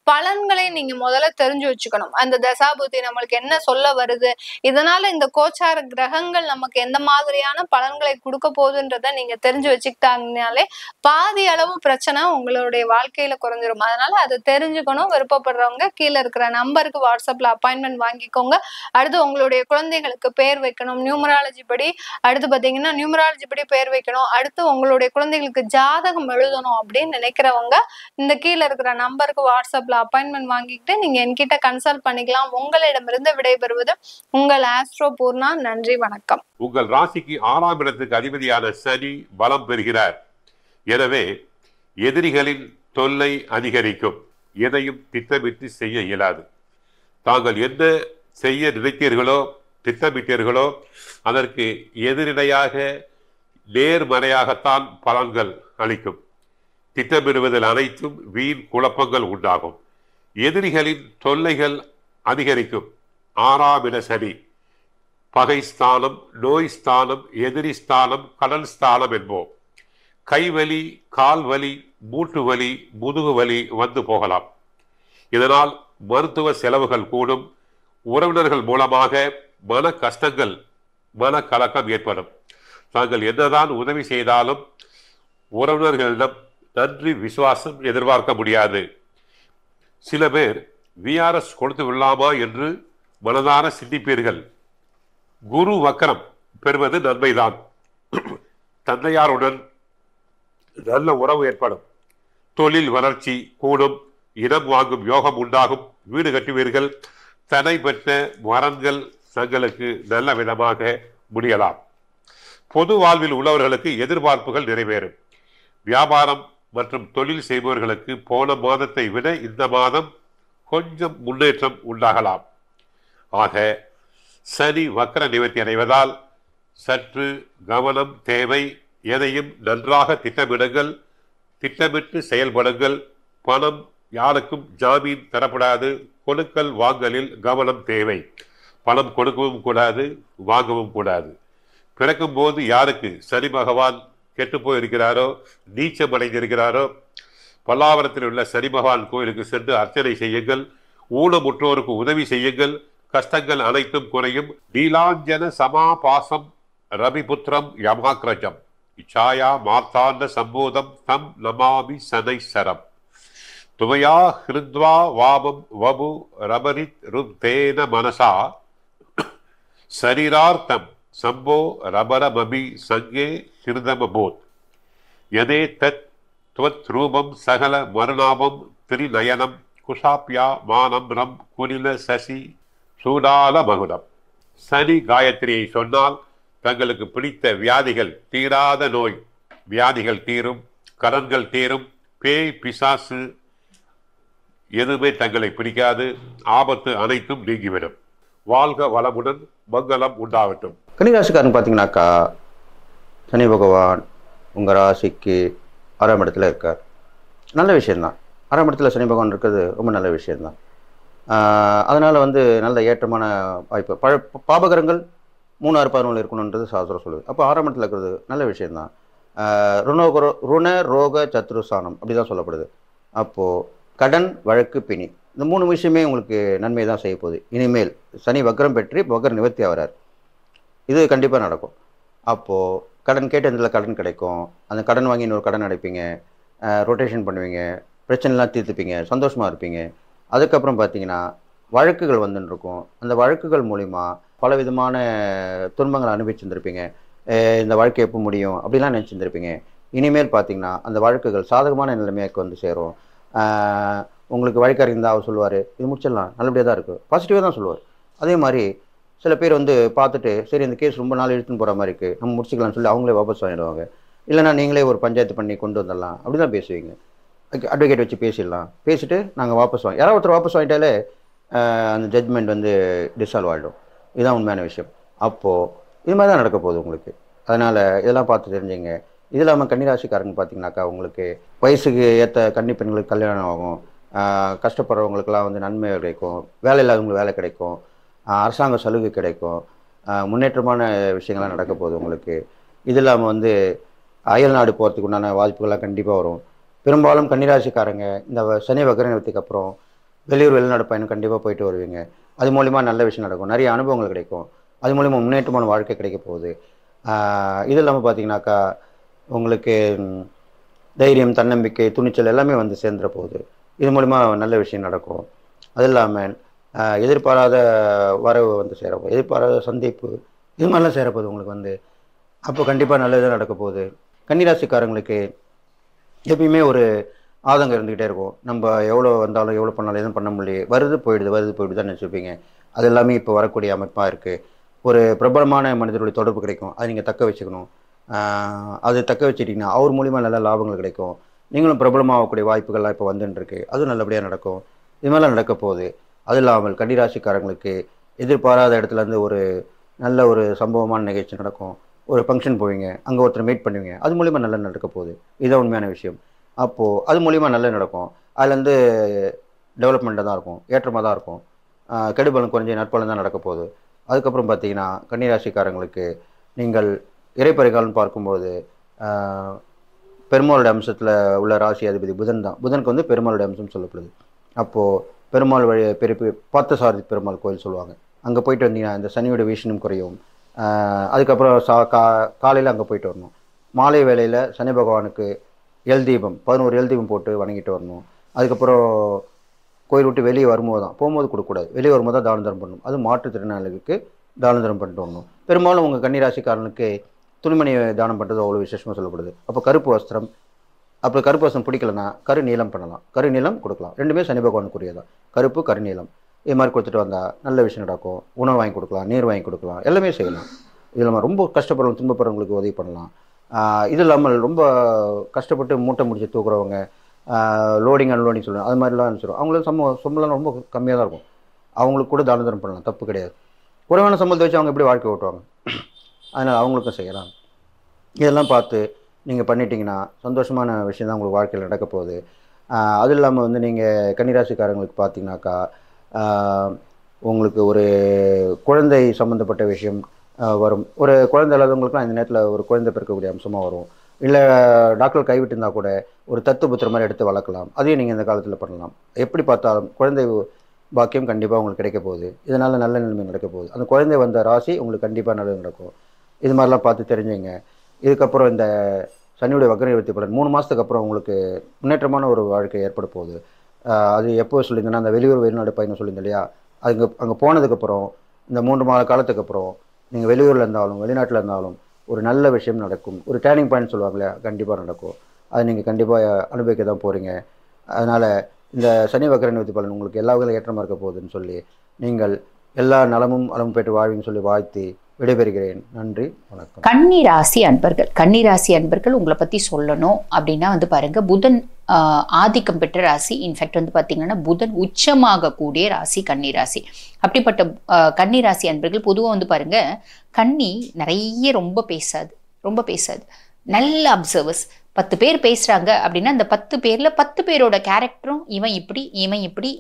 பலன்களை நீங்க முதல்ல தெரிஞ்சு வச்சுக்கணும். அந்த தசாபுத்தி நம்மளுக்கு என்ன சொல்ல வருது, இதனால இந்த கோச்சார கிரகங்கள் நமக்கு எந்த மாதிரியான பலன்களை கொடுக்க போகுதுன்றத நீங்க தெரிஞ்சு வச்சுக்கிட்டாங்கனாலே பாதி அளவு பிரச்சனை உங்களுடைய வாழ்க்கையில குறைஞ்சிரும். அதனால அதை தெரிஞ்சுக்கணும். விருப்பப்படுறவங்க கீழே இருக்கிற நம்பருக்கு வாட்ஸ்அப்ல அப்பாயின்மெண்ட் வாங்கிக்கோங்க. அடுத்து உங்களுடைய குழந்தைகளுக்கு பேர் வைக்கணும் நியூமராலஜி படி. அடுத்து பாத்தீங்கன்னா நியூமராலஜி படி பேர் வைக்கணும். அடுத்து உங்களுடைய குழந்தைகளுக்கு ஜாதகம் எழுதணும் அப்படின்னு நினைக்கிறவங்க இந்த கீழே இருக்கிற நம்பருக்கு வாட்ஸ்அப்ல அப்பாயின்மெண்ட் வாங்கிக்கிட்டு நீங்க என்கிட்ட கன்சல்ட் பண்ணிக்கலாம். உங்களிடமிருந்து விடைபெறுவது உங்கள் ஆஸ்ட்ரோ பூர்ணா. நன்றி, வணக்கம். உங்கள் ராசிக்கு 6ஆம் இடத்துக்கு அதிபதியான சனி பலம் பெறுகிறார். எனவே எதிரிகளின் தொல்லை அதிகரிக்கும். எதையும் திட்டமிட்டு செய்ய இயலாது. தாங்கள் என்ன செய்ய நினைத்தீர்களோ திட்டமிட்டீர்களோ அதற்கு எதிரிடையாக நேர்மறையாகத்தான் பலன்கள் அளிக்கும். திட்டமிடுவதில் அனைத்தும் வீண் குழப்பங்கள் உண்டாகும். எதிரிகளின் தொல்லைகள் அதிகரிக்கும். 6ஆம் இட சனி பகை ஸ்தானம், நோய் ஸ்தானம், எதிரி ஸ்தானம், கடல் ஸ்தானம் என்போம். கைவலி, கால்வலி, மூட்டு வலி, முதுகு வலி வந்து போகலாம். இதனால் மருத்துவ செலவுகள் கூடும். உறவினர்கள் மூலமாக மன கஷ்டங்கள், மன கலக்கம் ஏற்படும். தாங்கள் என்னதான் உதவி செய்தாலும் உறவினர்களிடம் நன்றி விசுவாசம் எதிர்பார்க்க முடியாது. சில பேர் விஆர்எஸ் கொடுத்து விடலாமா என்று மனதார சிந்திப்பீர்கள். குரு வக்கரம் பெறுவது நன்மைதான். தந்தையாருடன் நல்ல உறவு ஏற்படும். தொழில் வளர்ச்சி கூடும். இடம் வாங்கும் யோகம் உண்டாகும். வீடு கட்டுவீர்கள். தடை பெற்ற வரன்கள் தங்களுக்கு நல்ல விதமாக முடியலாம். பொது வாழ்வில் உள்ளவர்களுக்கு எதிர்பார்ப்புகள் நிறைவேறும். வியாபாரம் மற்றும் தொழில் செய்பவர்களுக்கு போன மாதத்தை விட இந்த மாதம் கொஞ்சம் முன்னேற்றம் உண்டாகலாம். ஆக சனி வக்கர நிவர்த்தி அடைவதால் சற்று கவனம் தேவை. எதையும் நன்றாக திட்டமிடுங்கள். திட்டமிட்டு செயல்படுங்கள். பணம் யாருக்கும் ஜாமீன் தரப்படாது. கொடுக்கல் வாங்கலில் கவனம் தேவை. பணம் கொடுக்கவும் கூடாது, வாங்கவும் கூடாது. பிறக்கும் போது யாருக்கு சனி பகவான் கெட்டு போயிருக்கிறாரோ, நீச்சம் அடைந்திருக்கிறாரோ, பல்லாவரத்தில் உள்ள சனி பகவான் கோயிலுக்கு சென்று அர்ச்சனை செய்யுங்கள். ஊனமுற்றோருக்கு உதவி செய்யுங்கள். கஷ்டங்கள் அனைத்தும் குறையும். நீலாஞ்சன சமாபாசம் ரவிபுத்திரம் யமாக்ரஜம் இச்சாயா மார்த்தாண்ட சம்போதம் தம் நமாமி சனைசரம் துவையா ஹிருத்வா வாமம் வபு ரமரித் ருத்தேன மனசா சரீரார்த்தம் சம்போ ரபரமபி சங்கே ஹிருதமபோத் யதே தத் துவத் ரூபம் சகல மருணாபம் திரிநயனம் குஷாப்யா மானம் ரம் குனில சசி சூடால மகுடம். சனி காயத்ரியை சொன்னால் தங்களுக்கு பிடித்த வியாதிகள், தீராத நோய் வியாதிகள் தீரும். கடன்கள் தீரும். பேய் பிசாசு எதுவுமே தங்களை பிடிக்காது. ஆபத்து அனைத்தும் நீங்கிவிடும். வாழ்க வளமுடன், மங்களம் உண்டாகட்டும். கன்னிராசிக்காரன் பார்த்தீங்கன்னாக்கா சனி பகவான் உங்கள் ராசிக்கு 6ஆம் இடத்துல இருக்கார். நல்ல விஷயந்தான். 6ஆம் இடத்துல சனி பகவான் இருக்கிறது ரொம்ப நல்ல விஷயந்தான். அதனால் நல்ல ஏற்றமான வாய்ப்பு. பாபகரங்கள் 3, 6, 11 இருக்கணுன்றது சாஸ்திரம் சொல்லுது. அப்போ 6ஆம் இடத்துல இருக்கிறது நல்ல விஷயந்தான். ருண ரோக சத்ருஸ்தானம் அப்படி தான் சொல்லப்படுது. அப்போது கடன், வழக்கு, பிணி இந்த 3 விஷயமே உங்களுக்கு நன்மை தான் செய்ய போகுது. இனிமேல் சனி வக்ரம் பெற்று வக்ர நிவர்த்தி ஆகிறார். இது கண்டிப்பாக நடக்கும். அப்போது கடன் கேட்டதில் கடன் கிடைக்கும். அந்த கடன் வாங்கி இன்னொரு கடன் அடைப்பீங்க. ரொட்டேஷன் பண்ணுவீங்க. பிரச்சனைலாம் தீர்த்துப்பீங்க. சந்தோஷமாக இருப்பீங்க. அதுக்கப்புறம் பார்த்தீங்கன்னா வழக்குகள் வந்துருக்கும். அந்த வழக்குகள் மூலிமா பலவிதமான துன்பங்களை அனுபவிச்சுருந்துருப்பீங்க. இந்த வழக்கு எப்போ முடியும் அப்படிலாம் நினச்சிருந்துருப்பீங்க. இனிமேல் பார்த்தீங்கன்னா அந்த வழக்குகள் சாதகமான நிலைமைக்கு வந்து சேரும். உங்களுக்கு வழக்காக இருந்தால் அவர் சொல்லுவார், இது முடிச்சிடலாம், நல்லபடியாக தான் இருக்குது, பாசிட்டிவாக தான் சொல்லுவார். அதே மாதிரி சில பேர் பார்த்துட்டு சரி இந்த கேஸ் ரொம்ப நாள் இழுத்துன்னு போகிற மாதிரி இருக்குது, நம்ம முடிச்சிக்கலாம்னு சொல்லி அவங்களே வாபஸ் வாங்கிடுவாங்க. இல்லைனா நீங்களே ஒரு பஞ்சாயத்து பண்ணி கொண்டு வந்துடலாம் அப்படி தான் பேசுவீங்க. அட்வொகேட் வச்சு பேசிடலாம். பேசிட்டு நாங்கள் வாபஸ் யாராவது ஒருத்தர் வாபஸ் வாங்கிட்டாலே அந்த ஜட்மெண்ட் டிசால்வ் ஆகிடும். இதுதான் உண்மையான விஷயம். அப்போது இது மாதிரி தான் நடக்க போகுது உங்களுக்கு. அதனால் இதெல்லாம் பார்த்து தெரிஞ்சுங்க. இது இல்லாமல் கன்னிராசிக்காரங்க பார்த்தீங்கன்னாக்கா உங்களுக்கு வயசுக்கு ஏற்ற கன்னி பெண்களுக்கு கல்யாணம் ஆகும். கஷ்டப்படுறவங்களுக்கெல்லாம் நன்மை கிடைக்கும். வேலை இல்லாதவங்களுக்கு வேலை கிடைக்கும். அரசாங்க சலுகை கிடைக்கும். முன்னேற்றமான விஷயங்கள்லாம் நடக்க போகுது உங்களுக்கு. இது இல்லாமல் அயல் நாடு போகிறதுக்கு உண்டான வாய்ப்புகள்லாம் கண்டிப்பாக வரும். பெரும்பாலும் கன்னிராசிக்காரங்க இந்த சனி வக்ர நிவர்த்திக்கு அப்புறம் வெளியூர் வெளிநாடு பயணம் கண்டிப்பாக போயிட்டு வருவீங்க. அது மூலிமா நல்ல விஷயம் நடக்கும். நிறைய அனுபவங்கள் கிடைக்கும். அது மூலிமா முன்னேற்றமான வாழ்க்கை கிடைக்க போகுது. இது இல்லாமல் பார்த்தீங்கன்னாக்கா உங்களுக்கு தைரியம், தன்னம்பிக்கை, துணிச்சல் எல்லாமே சேர்ந்துட போகுது. இது மூலிமா நல்ல விஷயம் நடக்கும். அது இல்லாமல் எதிர்பாராத வரவு சேரப்போகுது. எதிர்பாராத சந்திப்பு இது மாதிரிலாம் சேரப்போகுது உங்களுக்கு அப்போ கண்டிப்பாக நல்லது நடக்க போகுது. கன்னிராசிக்காரங்களுக்கு எப்பயுமே ஒரு ஆதங்கம் இருந்துக்கிட்டே இருக்கும். நம்ம எவ்வளோ வந்தாலும் எவ்வளோ பண்ணாலும் எதுவும் பண்ண முடியல, வருது போயிடுது தான் நினச்சிப்பீங்க. அது எல்லாமே இப்போ வரக்கூடிய அமைப்பாக இருக்குது. ஒரு பிரபலமான மனிதர்களுடைய தொடர்பு கிடைக்கும். அதை நீங்கள் தக்க வச்சுக்கணும். அது தக்க வச்சுட்டிங்கன்னா அவர் மூலிமா நல்ல லாபங்கள் கிடைக்கும். நீங்களும் பிரபலமாகக்கூடிய வாய்ப்புகள்லாம் இப்போ வந்துட்டு இருக்கு. அதுவும் நல்லபடியாக நடக்கும். இது மாதிரிலாம் நடக்க போகுது. அது இல்லாமல் கன்னிராசிக்காரங்களுக்கு எதிர்பாராத இடத்துலேருந்து ஒரு நல்ல ஒரு சம்பவமான நிகழ்ச்சி நடக்கும். ஒரு ஃபங்க்ஷன் போவீங்க, அங்கே ஒருத்தர் மீட் பண்ணுவீங்க, அது மூலிமா நல்லா நடக்க போகுது. இதுதான் உண்மையான விஷயம். அப்போது அது மூலிமா நல்லா நடக்கும். அதுலேருந்து டெவலப்மெண்ட்டாக தான் இருக்கும், ஏற்றமாக தான் இருக்கும். கெடுபலம் குறைஞ்சி நற்பலன் தான் நடக்க போகுது. அதுக்கப்புறம் பார்த்தீங்கன்னா கன்னிராசிக்காரங்களுக்கு நீங்கள் இறைப்பறிகாலம்னு பார்க்கும்போது பெருமாளுடைய அம்சத்தில் உள்ள ராசி அதிபதி புதன் தான். புதனுக்கு வந்து பெருமாளுடைய அம்சம் சொல்லப்படுது. அப்போது பெருமாள் வழி பெரிய பார்த்தசாரதி பெருமாள் கோயில் சொல்லுவாங்க. அங்கே போயிட்டு வந்தீங்கன்னா இந்த சனியோட வீஷனும் குறையும். அதுக்கப்புறம் காலையில் அங்கே போயிட்டு வரணும். மாலை வேளையில் சனி பகவானுக்கு எல் தீபம் 11 எல் தீபம் போட்டு வணங்கிட்டு வரணும். அதுக்கப்புறம் கோயில் விட்டு வெளியே வரும்போது தான், போகும்போது கொடுக்கக்கூடாது, வெளியே வரும்போது தான் தான தரம் பண்ணணும். அது மாற்றுத்திறனாளிகளுக்கு தான தரம் பண்ணிட்டு வரணும். பெரும்பாலும் உங்கள் கன்னிராசிக்காரனுக்கு துணிமணி தானம் பண்ணுறது அவ்வளோ விசேஷமாக சொல்லப்படுது. அப்போ கருப்பு வஸ்திரம், அப்போ கருப்பு வஸ்திரம் பிடிக்கலன்னா கருநீளம் பண்ணலாம், கருநீளம் கொடுக்கலாம். ரெண்டுமே சனி பகவானுக்குரியதான். கருப்பு கருநீளம் இது மாதிரி கொடுத்துட்டு வந்தால் நல்ல விஷயம் நடக்கும். உணவு வாங்கி கொடுக்கலாம், நீர் வாங்கி கொடுக்கலாம், எல்லாமே செய்யலாம். இது நம்ம ரொம்ப கஷ்டப்படுறவங்க துன்பப்படுறவங்களுக்கு உதவி பண்ணலாம். இது இல்லாமல் ரொம்ப கஷ்டப்பட்டு மூட்டை முடிச்சு தூக்குறவங்க, லோடிங் அன்லோடிங் சொல்லுவாங்க, அது மாதிரிலாம் சொல்லுவோம். அவங்களுக்கு சம்பளம் ரொம்ப கம்மியாக தான் இருக்கும். அவங்களுக்கு கூட தான தரம் பண்ணலாம், தப்பு கிடையாது. குறைவான சம்பளத்தை வச்சு அவங்க எப்படி வாழ்க்கை ஓட்டுவாங்க? அதனால் அவங்களுக்கும் செய்யலாம். இதெல்லாம் பார்த்து நீங்கள் பண்ணிட்டீங்கன்னா சந்தோஷமான விஷயம் தான் உங்களுக்கு வாழ்க்கையில் நடக்க போகுது. அது இல்லாமல் வந்து நீங்கள் கன்னிராசிக்காரங்களுக்கு பார்த்தீங்கன்னாக்கா உங்களுக்கு ஒரு குழந்தை சம்மந்தப்பட்ட விஷயம் வரும். ஒரு குழந்தை இல்லாதவங்களுக்குலாம் இந்த நேரத்தில் ஒரு குழந்தை பிறக்கக்கூடிய அம்சமாக வரும். இல்லை டாக்டர் கைவிட்டு இருந்தால் கூட ஒரு தத்து புத்திர மாதிரி எடுத்து வளர்க்கலாம். அதையும் நீங்கள் இந்த காலத்தில் பண்ணலாம். எப்படி பார்த்தாலும் குழந்தை பாக்கியம் கண்டிப்பாக உங்களுக்கு கிடைக்க போகுது. இதனால் நல்ல நிலைமை நடக்க போகுது. அந்த குழந்தை வந்த ராசி உங்களுக்கு கண்டிப்பாக நல்லது நடக்கும். இது மாதிரிலாம் பார்த்து தெரிஞ்சுங்க. இதுக்கப்புறம் இந்த சனியுடைய வக்ர நிவர்த்தி பலன் 3 மாதத்துக்கு அப்புறம் உங்களுக்கு முன்னேற்றமான ஒரு வாழ்க்கை ஏற்பட போகுது. அது எப்போ சொல்லியிருந்தேன்னா அந்த வெளிநாடு பயணம் சொல்லியிருந்தேன் இல்லையா, அங்கே போனதுக்கப்புறம் இந்த 3 மாத காலத்துக்கு அப்புறம் நீங்கள் வெளியூரில் இருந்தாலும் வெளிநாட்டில் இருந்தாலும் ஒரு நல்ல விஷயம் நடக்கும். ஒரு டேர்னிங் பாயிண்ட் சொல்லுவாங்க இல்லையா, கண்டிப்பாக நடக்கும். அதை நீங்கள் கண்டிப்பாக அனுபவிக்க தான் போகிறீங்க. அதனால் இந்த சனி வக்ர நிவர்த்தி பலன் உங்களுக்கு எல்லா வகையிலும் ஏற்றமாக இருக்க போகுதுன்னு சொல்லி நீங்கள் எல்லா நலமும் பெற்று வாழ்வின்னு சொல்லி வாழ்த்தி விடைபெறுகிறேன். நன்றி, வணக்கம். கன்னிராசி அன்பர்கள் உங்களை பத்தி சொல்லணும் அப்படின்னா வந்து பாருங்க, புதன் ஆதிக்கம் பெற்ற ராசி. இன்ஃபேக்ட் வந்து பாத்தீங்கன்னா புதன் உச்சமாக கூடிய ராசி கன்னிராசி. அப்படிப்பட்ட கன்னிராசி அன்பர்கள் பொதுவாக வந்து பாருங்க, கன்னி நிறைய ரொம்ப பேசாது, நல்ல அப்சர்வர்ஸ். 10 பேர் பேசுறாங்க அப்படின்னா அந்த 10 பேர்ல 10 பேரோட கேரக்டரும் இவன் இப்படி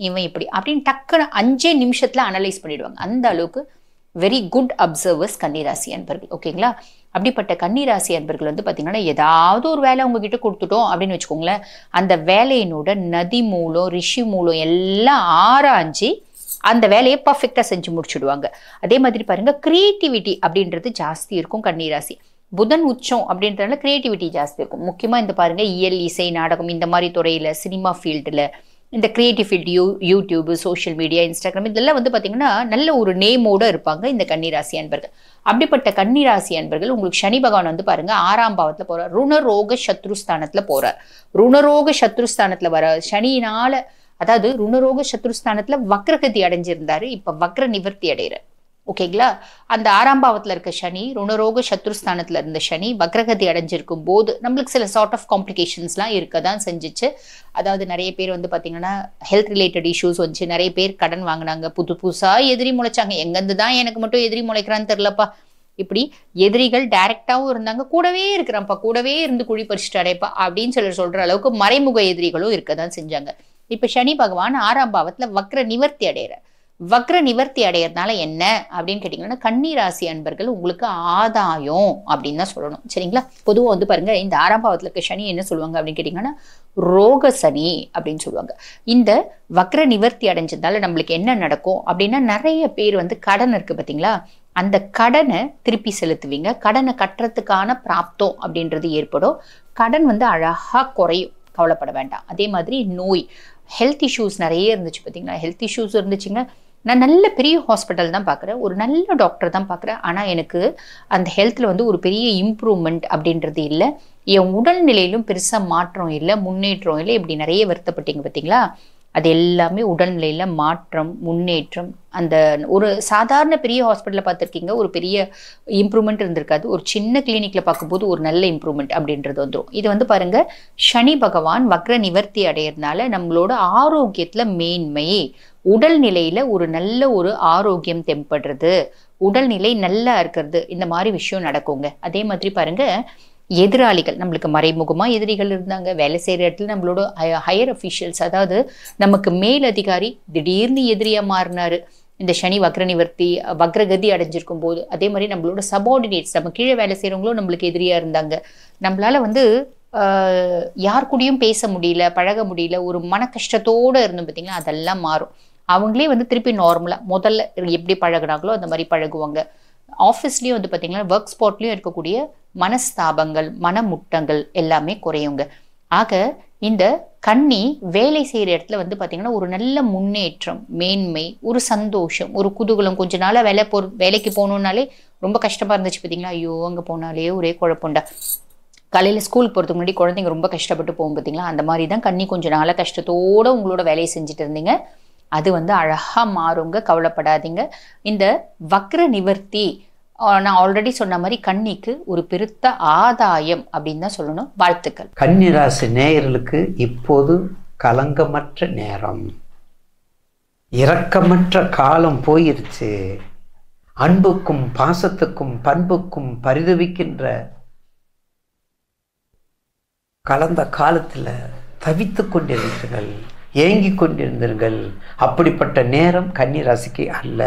அப்படின்னு டக்குன்னு 5 நிமிஷத்துல அனலைஸ் பண்ணிடுவாங்க. அந்த அளவுக்கு வெரி குட் அப்சர்வர்ஸ் கன்னிராசி அன்பர்கள். ஓகேங்களா? அப்படிப்பட்ட கன்னிராசி அன்பர்கள் வந்து பார்த்தீங்கன்னா ஏதாவது ஒரு வேலை உங்ககிட்ட கொடுத்துட்டோம் அப்படின்னு வச்சுக்கோங்களேன், அந்த வேலையினோட நதி மூலம் ரிஷி மூலம் எல்லாம் ஆராய்ஞ்சி அந்த வேலையை பர்ஃபெக்டாக செஞ்சு முடிச்சுடுவாங்க. அதே மாதிரி பாருங்க, கிரியேட்டிவிட்டி அப்படின்றது ஜாஸ்தி இருக்கும் கன்னிராசி. புதன் உச்சம் அப்படின்றதுனால கிரியேட்டிவிட்டி ஜாஸ்தி இருக்கும். முக்கியமாக இந்த பாருங்க, இயல், இசை, நாடகம் இந்த மாதிரி துறையில், சினிமா ஃபீல்டில், இந்த creative field, YouTube, social media, Instagram இதெல்லாம் வந்து பார்த்தீங்கன்னா நல்ல ஒரு நேமோடு இருப்பாங்க இந்த கன்னிராசி அன்பர்கள். அப்படிப்பட்ட கன்னிராசி அன்பர்கள் உங்களுக்கு சனி பகவான் வந்து பாருங்க 6ஆம் பாவத்தில் போகிறார், ருணரோக சத்ருஸ்தானத்தில் போகிறார். ருணரோக சத்ருஸ்தானத்தில் வர சனியினால, அதாவது ருணரோக சத்ருஸ்தானத்தில் வக்ரகதி அடைஞ்சிருந்தாரு, இப்போ வக்ர நிவர்த்தி அடைகிறார். ஓகேங்களா? அந்த 6ஆம் பாவத்தில் இருக்க சனி, ருணரோக சத்ருஸ்தானத்தில் இருந்த சனி வக்ரகதி அடைஞ்சிருக்கும் போது நம்மளுக்கு சில சார்ட் ஆஃப் காம்ப்ளிகேஷன்ஸ்லாம் இருக்க தான் செஞ்சிச்சு. அதாவது நிறைய பேர் வந்து பார்த்தீங்கன்னா ஹெல்த் ரிலேட்டட் இஷ்யூஸ் வந்துச்சு, நிறைய பேர் கடன் வாங்கினாங்க, புதுசாக எதிரி முளைச்சாங்க. எங்கேருந்து தான் எனக்கு மட்டும் எதிரி முளைக்கிறான்னு தெரிலப்பா. இப்படி எதிரிகள் டைரக்டாகவும் இருந்தாங்க, கூடவே இருக்கிறான்ப்பா, கூடவே இருந்து குழி பறிச்சுட்டு அடைப்பா அப்படின்னு சொல்ற அளவுக்கு மறைமுக எதிரிகளும் இருக்க தான் செஞ்சாங்க. இப்போ சனி பகவான் 6ஆம் பாவத்தில் வக்ர நிவர்த்தி அடைகிறார். வக்ர நிவர்த்தி அடையறதுனால என்ன அப்படின்னு கேட்டீங்கன்னா, கன்னிராசி அன்பர்கள் உங்களுக்கு ஆதாயம் அப்படின்னு தான் சொல்லணும். சரிங்களா? பொதுவாக வந்து பாருங்க, இந்த 6ஆம் பாவத்தில் இருக்க சனி என்ன சொல்லுவாங்க அப்படின்னு கேட்டீங்கன்னா ரோக சனி அப்படின்னு சொல்லுவாங்க. இந்த வக்ர நிவர்த்தி அடைஞ்சதுனால நம்மளுக்கு என்ன நடக்கும் அப்படின்னா, நிறைய பேர் வந்து கடன் இருக்கு பார்த்தீங்களா, அந்த கடனை திருப்பி செலுத்துவீங்க. கடனை கட்டுறதுக்கான பிராப்தம் அப்படின்றது ஏற்படும். கடன் வந்து அழகா குறையும், கவலைப்பட வேண்டாம். அதே மாதிரி நோய், ஹெல்த் இஷ்யூஸ் நிறைய இருந்துச்சு பார்த்தீங்களா, ஹெல்த் இஷ்யூஸ் இருந்துச்சுங்க. நான் நல்ல பெரிய ஹாஸ்பிட்டல் தான் பார்க்குறேன், ஒரு நல்ல டாக்டர் தான் பார்க்குறேன், ஆனால் எனக்கு அந்த ஹெல்த்தில் வந்து ஒரு பெரிய இம்ப்ரூவ்மெண்ட் அப்படின்றது இல்லை, என் உடல்நிலையிலும் பெருசாக மாற்றம் இல்லை, முன்னேற்றம் இல்லை, இப்படி நிறைய வருத்தப்பட்டீங்க பார்த்தீங்களா. அது எல்லாமே உடல்நிலையில் மாற்றம், முன்னேற்றம். அந்த ஒரு சாதாரண பெரிய ஹாஸ்பிட்டலில் பார்த்துருக்கீங்க, ஒரு பெரிய இம்ப்ரூவ்மெண்ட் இருந்திருக்காது. ஒரு சின்ன கிளினிக்கில் பார்க்கும்போது ஒரு நல்ல இம்ப்ரூவ்மெண்ட் அப்படின்றது வந்துடும். இது வந்து பாருங்கள், சனி பகவான் வக்ர நிவர்த்தி அடையிறதுனால நம்மளோட ஆரோக்கியத்தில் மேன்மை, உடல்நிலையில் ஒரு நல்ல ஒரு ஆரோக்கியம் தென்படுறது, உடல்நிலை நல்லா இருக்கிறது, இந்த மாதிரி விஷயம் நடக்குங்க. அதே மாதிரி பாருங்கள், எதிராளிகள் நம்மளுக்கு மறைமுகமாக எதிரிகள் இருந்தாங்க. வேலை செய்கிற இடத்துல நம்மளோட ஹையர் அஃபிஷியல்ஸ், அதாவது நமக்கு மேல் அதிகாரி திடீர்னு எதிரியாக மாறினார் இந்த சனி வக்ர நிவர்த்தி வக்ரகதி அடைஞ்சிருக்கும் போது. அதே மாதிரி நம்மளோட சபார்டினேட்ஸ், நம்ம கீழே வேலை செய்கிறவங்களும் நம்மளுக்கு எதிரியாக இருந்தாங்க. நம்மளால் வந்து யார் கூடயும் பேச முடியல, பழக முடியல, ஒரு மன கஷ்டத்தோடு இருந்தோம் பார்த்தீங்களா, அதெல்லாம் மாறும். அவங்களே வந்து திருப்பி நார்மலாக முதல்ல எப்படி பழகுனாங்களோ அந்த மாதிரி பழகுவாங்க. ஆஃபீஸ்லேயும் வந்து பார்த்தீங்கன்னா ஒர்க் ஸ்பாட்லேயும் இருக்கக்கூடிய மனஸ்தாபங்கள், மனமுட்டங்கள் எல்லாமே குறையுங்க. ஆக இந்த கன்னி வேலை செய்கிற இடத்துல வந்து பார்த்தீங்கன்னா ஒரு நல்ல முன்னேற்றம், மேன்மை, ஒரு சந்தோஷம், ஒரு குதூகலம். கொஞ்ச நாளாக வேலைக்கு போகணுன்னாலே ரொம்ப கஷ்டமாக இருந்துச்சு பார்த்தீங்களா, ஐயோ அங்கே போனாலே ஒரே குழப்பம்டா. காலையில் ஸ்கூலுக்கு போகிறதுக்கு முன்னாடி குழந்தைங்க ரொம்ப கஷ்டப்பட்டு போகும் பார்த்தீங்களா, அந்த மாதிரி தான் கன்னி கொஞ்ச நாளாக கஷ்டத்தோடு உங்களோட வேலையை செஞ்சுட்டு இருந்தீங்க. அது வந்து அழகாக மாறுங்க, கவலைப்படாதீங்க. இந்த வக்ர நிவர்த்தி நான் ஆல்ரெடி சொன்ன மாதிரி கன்னிக்கு ஒரு பெருத்த ஆதாயம் அப்படின்னு தான் சொல்லணும். வாழ்த்துக்கள். கன்னிராசி நேயர்களுக்கு இப்போது கலங்கமற்ற நேரம், இரக்கமற்ற காலம் போயிருச்சு. அன்புக்கும் பாசத்துக்கும் பண்புக்கும் பரிதவிக்கின்ற கலந்த காலத்தில் தவித்து கொண்டிருந்தீர்கள், ஏங்கி கொண்டிருந்தீர்கள். அப்படிப்பட்ட நேரம் கன்னிராசிக்கு அல்ல.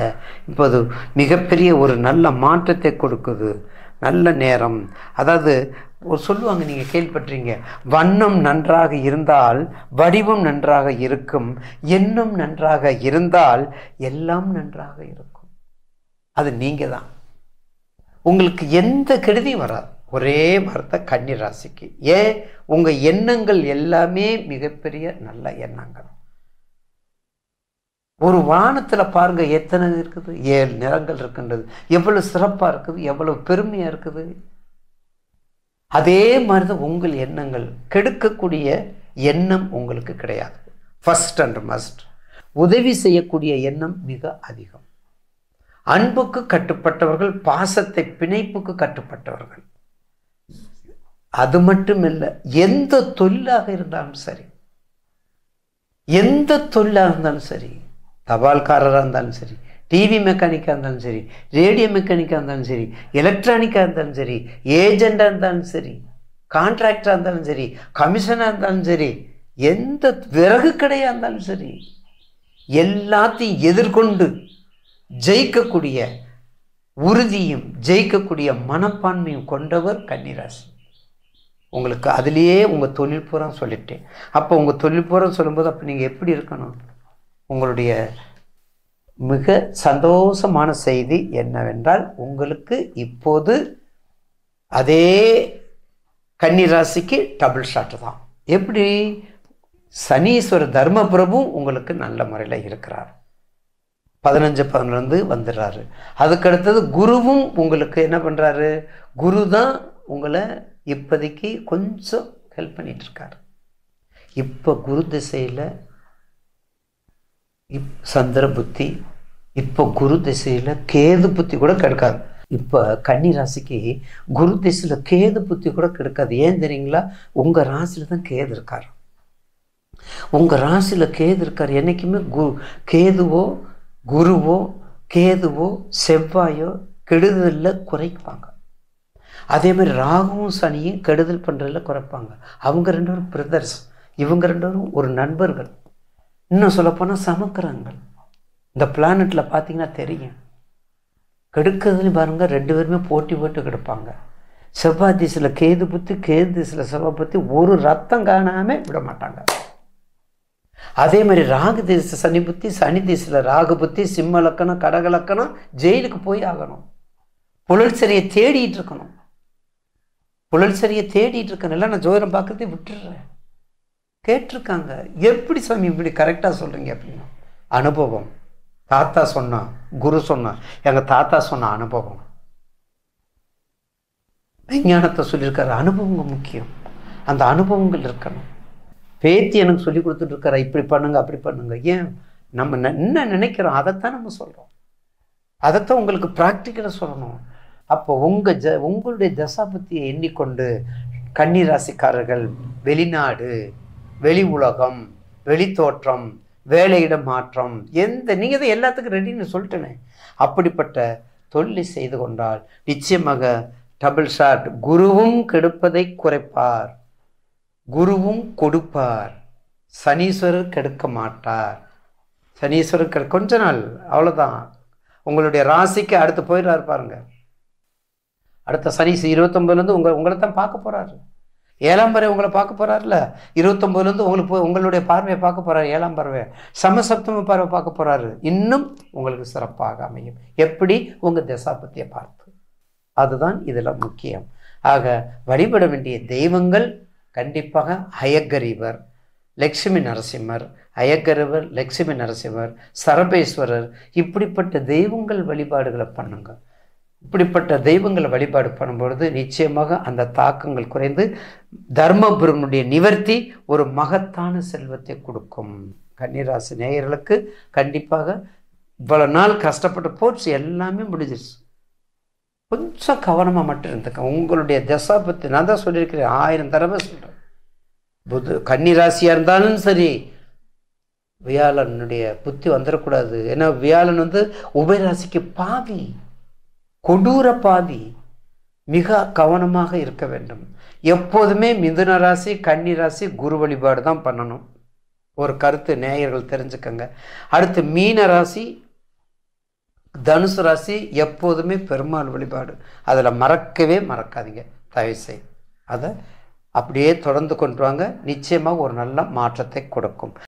இப்போது மிகப்பெரிய ஒரு நல்ல மாற்றத்தை கொடுக்குது, நல்ல நேரம். அதாவது ஒரு சொல்லுவாங்க, நீங்கள் கேள்விப்பட்டீங்க, வண்ணம் நன்றாக இருந்தால் வடிவம் நன்றாக இருக்கும், எண்ணம் நன்றாக இருந்தால் எல்லாம் நன்றாக இருக்கும். அது நீங்கள் தான். உங்களுக்கு எந்த கெடுதியும் வராது. ஒரே வார்த்தை கன்னிராசிக்கு. ஏன்? உங்கள் எண்ணங்கள் எல்லாமே மிகப்பெரிய நல்ல எண்ணங்கள். ஒரு வானத்தில் பாருங்க எத்தனை இருக்குது, 7 நிறங்கள் இருக்கின்றது. எவ்வளவு சிறப்பாக இருக்குது, எவ்வளவு பெருமையாக இருக்குது. அதே மாதிரி தான் உங்கள் எண்ணங்கள். கெடுக்கக்கூடிய எண்ணம் உங்களுக்கு கிடையாது. ஃபர்ஸ்ட் அண்ட் மஸ்ட் உதவி செய்யக்கூடிய எண்ணம் மிக அதிகம். அன்புக்கு கட்டுப்பட்டவர்கள், பாசத்தை பிணைப்புக்கு கட்டுப்பட்டவர்கள். அது மட்டும் இல்லை, எந்த தொழிலாக இருந்தாலும் சரி, எந்த தொழிலாக இருந்தாலும் சரி, தபால்காரராக இருந்தாலும் சரி, டிவி மெக்கானிக்காக இருந்தாலும் சரி, ரேடியோ மெக்கானிக்காக இருந்தாலும் சரி, எலக்ட்ரானிக்காக இருந்தாலும் சரி, ஏஜெண்டாக இருந்தாலும் சரி, கான்ட்ராக்டராக இருந்தாலும் சரி, கமிஷனாக இருந்தாலும் சரி, எந்த விறகு கடையாக இருந்தாலும் சரி, எல்லாத்தையும் எதிர்கொண்டு ஜெயிக்கக்கூடிய உறுதியும் ஜெயிக்கக்கூடிய மனப்பான்மையும் கொண்டவர் கன்னிராசி. உங்களுக்கு அதுலேயே உங்கள் தொழில் பூரா சொல்லிட்டேன். அப்போ உங்கள் தொழில் பூரா சொல்லும்போது அப்போ நீங்கள் எப்படி இருக்கணும்? உங்களுடைய மிக சந்தோஷமான செய்தி என்னவென்றால், உங்களுக்கு இப்போது அதே கன்னிராசிக்கு டபுள் ஷாட் தான். எப்படி? சனீஸ்வர தர்மபிரபு உங்களுக்கு நல்ல முறையில் இருக்கிறார். 15-11 வந்துடுறாரு. அதுக்கடுத்தது குருவும் உங்களுக்கு என்ன பண்ணுறாரு? குரு தான் உங்களை இப்போதைக்கு கொஞ்சம் ஹெல்ப் பண்ணிட்டு இருக்காரு. இப்போ குரு திசையில் சந்திர புத்தி, இப்போ குரு திசையில் கேது புத்தி கூட கெடுக்காது. இப்போ கன்னிராசிக்கு குரு திசையில் கேது புத்தி கூட கெடுக்காது. ஏன் தெரியுங்களா? உங்கள் ராசியில் தான் கேது இருக்கார். உங்கள் ராசியில் கேது இருக்கார். என்றைக்குமே கேதுவோ குருவோ கேதுவோ செவ்வாயோ கெடுதலில் குறைப்பாங்க. அதே மாதிரி ராகுவும் சனியும் கெடுதல் பண்ணுறதில் குறைப்பாங்க. அவங்க 2 பேரும் பிரதர்ஸ், இவங்க 2 பேரும் ஒரு நண்பர்கள். இன்னும் சொல்லப்போனால் சமக்கிரங்கள். இந்த பிளானட்டில் பார்த்தீங்கன்னா தெரியும், கெடுக்கிறதுலையும் பாருங்கள் 2 பேருமே போட்டி போட்டு கெடுப்பாங்க. செவ்வாய் திசையில் கேது புத்தி, கேது திசையில் செவ்வாய் புத்தி, ஒரு ரத்தம் காணாமல் விட மாட்டாங்க. அதே மாதிரி ராகு திசை சனி புத்தி, சனி திசையில் ராகு புத்தி, சிம்ம லக்கணம் கடக லக்கணம், ஜெயிலுக்கு போய் ஆகணும். புழல் சரியை தேடிட்டு இருக்கணும். புழல் சரியை தேடிட்டு இருக்கணும். நான் ஜோதிடம் பார்க்கறதே விட்டுடுறேன். கேட்டிருக்காங்க, எப்படி சாமி இப்படி கரெக்டாக சொல்கிறீங்க அப்படின்னா, அனுபவம். தாத்தா சொன்னா, குரு சொன்னா, எங்கள் தாத்தா சொன்ன அனுபவம். விஞ்ஞானத்தை சொல்லியிருக்காரு. அனுபவங்கள் முக்கியம். அந்த அனுபவங்கள் இருக்கணும். பேத்தி எனக்கு சொல்லி கொடுத்துட்டு இருக்கிறா, இப்படி பண்ணுங்க அப்படி பண்ணுங்க. ஏன் நம்ம என்ன நினைக்கிறோம் அதைத்தான் நம்ம சொல்கிறோம், அதைத்தான் உங்களுக்கு ப்ராக்டிக்கலாக சொல்லணும். அப்போ உங்களுடைய தசாபத்தியை எண்ணிக்கொண்டு கன்னி ராசிக்காரர்கள் வெளிநாடு, வெளி உலகம், வெளித்தோற்றம், வேலையிட மாற்றம், நீங்கள் தான் எல்லாத்துக்கும் ரெடின்னு சொல்லிட்டேனே, அப்படிப்பட்ட தொழிலை செய்து கொண்டால் நிச்சயமாக டபுள் ஷாட். குருவும் கெடுப்பதை குறைப்பார், குருவும் கொடுப்பார். சனீஸ்வரர் கெடுக்க மாட்டார். சனீஸ்வரர் கொஞ்ச நாள் அவ்வளோதான். உங்களுடைய ராசிக்கு அடுத்து போயிடுறாரு பாருங்க. அடுத்த சனி 29லேருந்து உங்களை தான் பார்க்க போறாரு. 7ஆம் பறவை உங்களை பார்க்க போறாருல. 29லேருந்து உங்களுடைய பார்வையை பார்க்க போறாரு. 7ஆம் பறவை சமசப்தம பார்வை பார்க்க போறாரு. இன்னும் உங்களுக்கு சிறப்பாக அமையும். எப்படி? உங்க தசாபத்தியை பார்த்து. அதுதான் இதில் முக்கியம். ஆக வழிபட வேண்டிய தெய்வங்கள் கண்டிப்பாக அயக்கரிவர், லட்சுமி நரசிம்மர், அயக்கரிவர், லட்சுமி நரசிம்மர், சரபேஸ்வரர், இப்படிப்பட்ட தெய்வங்கள் வழிபாடுகளை பண்ணுங்க. இப்படிப்பட்ட தெய்வங்களை வழிபாடு பண்ணும்பொழுது நிச்சயமாக அந்த தாக்கங்கள் குறைந்து தர்மபுரனுடைய நிவர்த்தி ஒரு மகத்தான செல்வத்தை கொடுக்கும். கன்னிராசி நேயர்களுக்கு கண்டிப்பாக இவ்வளவு நாள் கஷ்டப்பட்ட போச்சு, எல்லாமே முடிஞ்சிருச்சு. கொஞ்சம் கவனமாக மட்டும் இருந்துக்க. உங்களுடைய தசாபத்தி நான் தான் சொல்லியிருக்கிறேன், 1000 தடவை சொல்கிறேன். கன்னிராசியாக இருந்தாலும் சரி, வியாழனுடைய புத்தி வந்துடக்கூடாது. ஏன்னா வியாழன் உபயராசிக்கு பாவி, கொடூர பாவி. மிக கவனமாக இருக்க வேண்டும். எப்போதுமே மிதுன ராசி, கன்னி ராசி குரு வழிபாடு தான் பண்ணணும். ஒரு கருத்து நேயர்கள் தெரிஞ்சுக்கங்க. அடுத்து மீன ராசி, தனுசு ராசி எப்போதுமே பெருமாள் வழிபாடு. அதில் மறக்காதீங்க தயவுசெய்து. அதை அப்படியே தொடர்ந்து கொண்டு வாங்க. நிச்சயமாக ஒரு நல்ல மாற்றத்தை கொடுக்கும்.